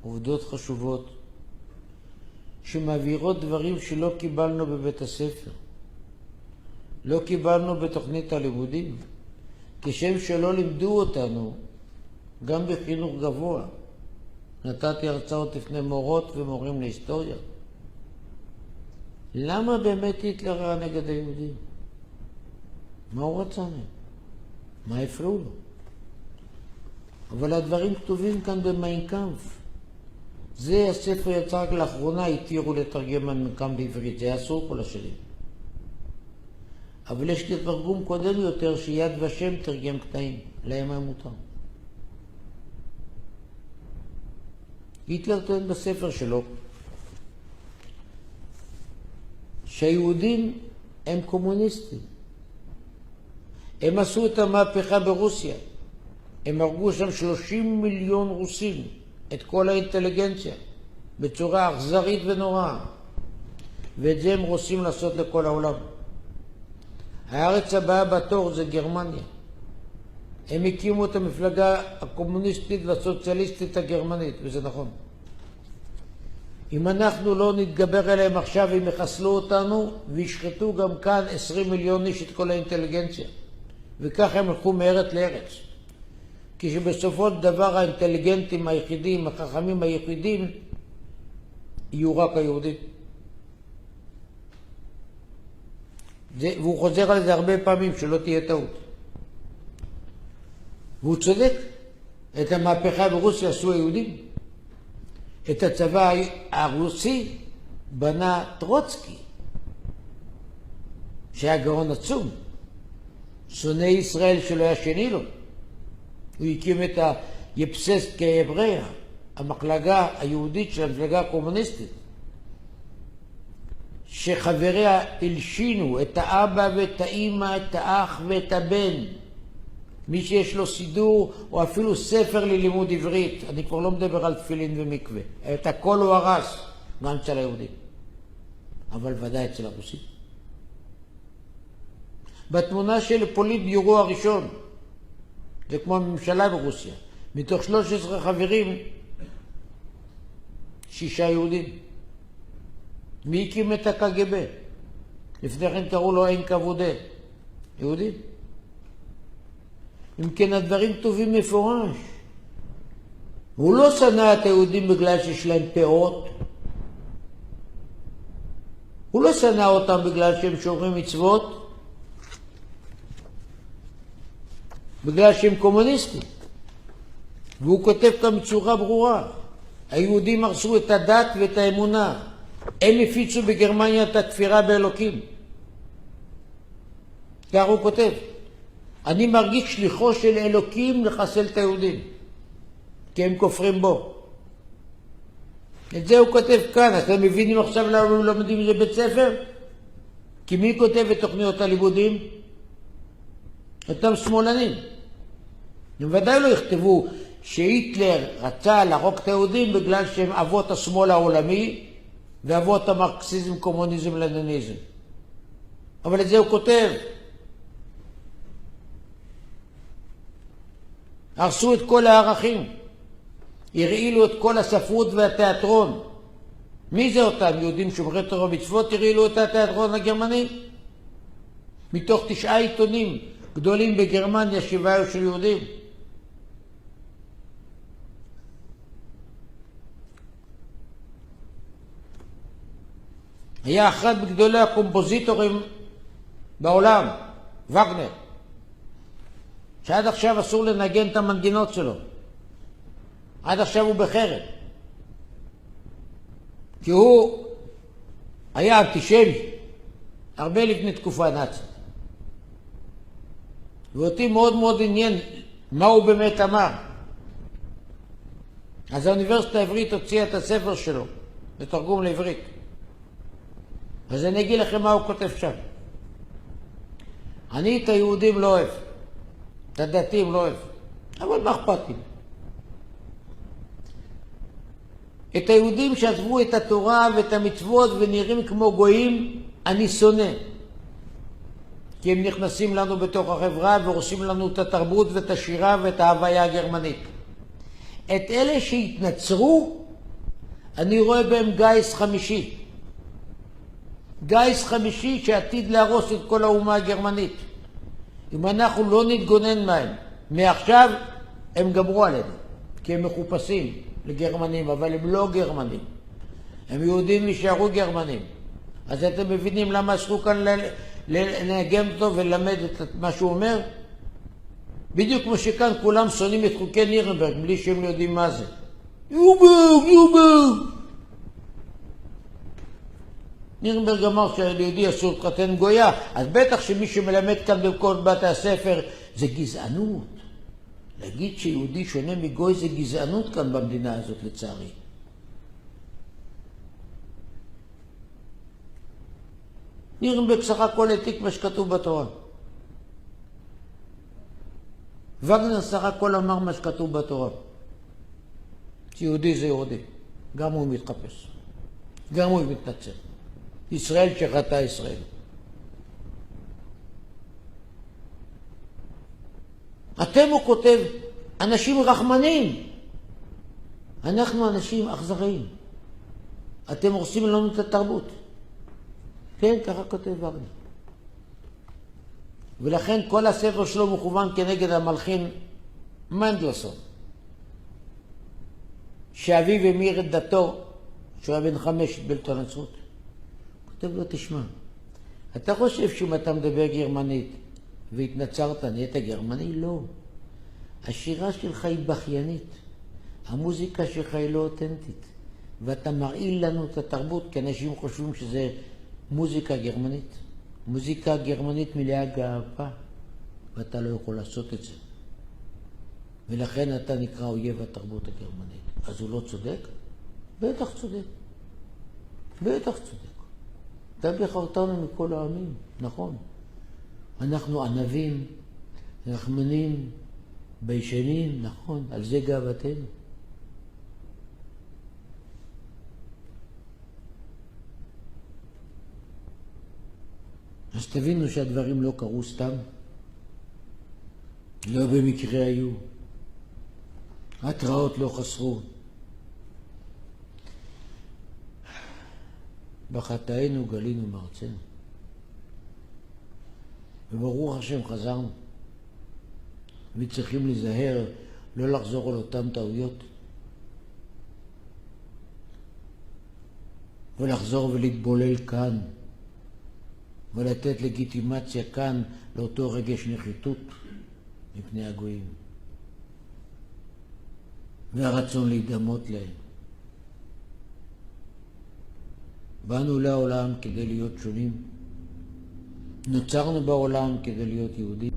עובדות חשובות שמעבירות דברים שלא קיבלנו בבית הספר, לא קיבלנו בתוכנית הלימודים, כשם שלא לימדו אותנו גם בחינוך גבוה. נתתי הרצאות לפני מורות ומורים להיסטוריה. למה באמת היטלר היה נגד היהודים? מה הוא רצה מהם? מה הפריעו לו? אבל הדברים כתובים כאן במיין קאמפף. זה הספר יצא רק לאחרונה, התירו לתרגם מיין קאמפף בעברית, זה היה אסור כל השנים. אבל יש תרגום קודם יותר שיד ושם תרגם קטעים, להם היה מותר. היטלר טוען בספר שלו שהיהודים הם קומוניסטים. הם עשו את המהפכה ברוסיה. הם הרגו שם 30 מיליון רוסים, את כל האינטליגנציה, בצורה אכזרית ונוראה. ואת זה הם רוצים לעשות לכל העולם. הארץ הבאה בתור זה גרמניה. הם הקימו את המפלגה הקומוניסטית והסוציאליסטית הגרמנית, וזה נכון. אם אנחנו לא נתגבר עליהם עכשיו, הם יחסלו אותנו וישחטו גם כאן 20 מיליון איש את כל האינטליגנציה. וככה הם הלכו מארץ לארץ. כשבסופו של דבר האינטליגנטים היחידים, החכמים היחידים, יהיו רק היהודים. והוא חוזר על זה הרבה פעמים, שלא תהיה טעות. והוא צודק. את המהפכה ברוסיה עשו היהודים. את הצבא הרוסי בנה טרוצקי, שהיה גאון עצום. שונא ישראל שלא היה שני לו. הוא הקים את היפססט כהבריה, המחלקה היהודית של המפלגה הקומוניסטית, שחבריה הלשינו את האבא ואת האמא, את האח ואת הבן. מי שיש לו סידור או אפילו ספר ללימוד עברית, אני כבר לא מדבר על תפילין ומקווה, את הכל הוא הרס, גם אצל היהודים, אבל ודאי אצל הרוסים. בתמונה של פוליט ביורו הראשון, זה כמו הממשלה ברוסיה, מתוך 13 חברים, 6 יהודים. מי הקים את הקג"ב? לפני כן קראו לו אין כבודה. יהודים. אם כן, הדברים טובים מפורש. הוא לא שנא את היהודים בגלל שיש להם פאות. הוא לא שנא אותם בגלל שהם שומרים מצוות. בגלל שהם קומוניסטים. והוא כותב כאן בצורה ברורה. היהודים הרסו את הדת ואת האמונה. הם הפיצו בגרמניה את הכפירה באלוקים. כך הוא כותב. אני מרגיש שליחו של אלוקים לחסל את היהודים, כי הם כופרים בו. את זה הוא כותב כאן. אתם מבינים עכשיו למה הם לומדים זה בית ספר? כי מי כותב את תוכניות הלימודים? אותם שמאלנים. הם ודאי לא יכתבו שהיטלר רצה להרוג את היהודים בגלל שהם אבות השמאל העולמי ואבות המרקסיזם, קומוניזם, לניניזם. אבל את זה הוא כותב. הרסו את כל הערכים, הרעילו את כל הספרות והתיאטרון. מי זה אותם? יהודים שומרי תורה ומצוות הרעילו את התיאטרון הגרמני? מתוך 9 עיתונים גדולים בגרמניה, 7 היו של יהודים. היה אחד מגדולי הקומפוזיטורים בעולם, וגנר, שעד עכשיו אסור לנגן את המנגינות שלו. עד עכשיו הוא בחרם. כי הוא היה אנטישמי, הרבה לפני תקופה נאצית. ואותי מאוד מאוד עניין מה הוא באמת אמר. אז האוניברסיטה העברית הוציאה את הספר שלו, בתרגום לעברית. אז אני אגיד לכם מה הוא כותב שם. אני את היהודים לא אוהב. את הדתיים לא אוהב, אבל מה אכפת לי? את היהודים שעזבו את התורה ואת המצוות ונראים כמו גויים, אני שונא. כי הם נכנסים לנו בתוך החברה ועושים לנו את התרבות ואת השירה ואת ההוויה הגרמנית. את אלה שהתנצרו, אני רואה בהם גיס חמישי. גיס חמישי שעתיד להרוס את כל האומה הגרמנית. אם אנחנו לא נתגונן מהם, מעכשיו הם גמרו עלינו, כי הם מחופשים לגרמנים, אבל הם לא גרמנים. הם יהודים נשארו גרמנים. אז אתם מבינים למה אסרו כאן לנגן אותו וללמד את מה שהוא אומר? בדיוק כמו שכאן כולם שונאים את חוקי נירנברג בלי שהם לא יודעים מה זה. יובר! נירנברג אמר שליהודי אסור להתחתן גויה, אז בטח שמי שמלמד כאן בכל בתי הספר זה גזענות. להגיד שיהודי שונה מגוי זה גזענות כאן במדינה הזאת לצערי. נירנברג סך הכל העתיק מה שכתוב בתורה. וגנר סך הכל אמר מה שכתוב בתורה. שיהודי זה יהודי. גם הוא מתחפש. גם הוא מתנצל. ישראל שחטא ישראל. אתם, הוא כותב, אנשים רחמנים. אנחנו אנשים אכזריים. אתם הורסים לנו את התרבות. כן, ככה כותב וגנר. ולכן כל הספר שלו מכוון כנגד המלחין מנדלסון, שאביו המיר את דתו, שהוא היה בן 5 בלת הנצרות. כותב לו, תשמע, אתה חושב שאם אתה מדבר גרמנית והתנצרת, נהיית גרמני? לא. השירה שלך היא בכיינית, המוזיקה שלך היא לא אותנטית, ואתה מרעיל לנו את התרבות, כי אנשים חושבים שזה מוזיקה גרמנית. מוזיקה גרמנית מלאה גאווה, ואתה לא יכול לעשות את זה. ולכן אתה נקרא אויב התרבות הגרמנית. אז הוא לא צודק? בטח צודק. בטח צודק. אתה בחרתנו מכל העמים, נכון. אנחנו ענבים, רחמנים, ביישנים, נכון, על זה גאוותנו. אז תבינו שהדברים לא קרו סתם. לא במקרה היו. התראות לא חסרו. בחטאינו גלינו מארצנו. וברוך השם חזרנו. וצריכים להיזהר לא לחזור על אותם טעויות. ולחזור ולהתבולל כאן. ולתת לגיטימציה כאן לאותו רגש נחיתות מפני הגויים. והרצון להידמות להם. באנו לעולם כדי להיות שונים. נוצרנו בעולם כדי להיות יהודים.